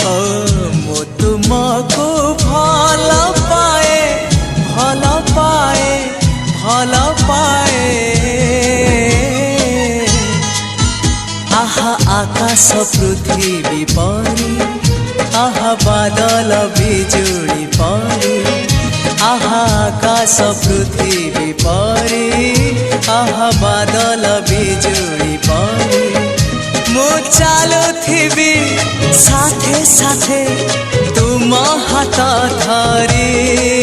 ओ मु तुमको भल पाए भल पाए भल पाए। आहा आकाश पृथ्वी परी आहा बादल बिजुली परी आहा आकाश पृथ्वी परी आहा बादल बिजुली परी। मु चालुथिबी साथे साथे तुम हाथ धरी।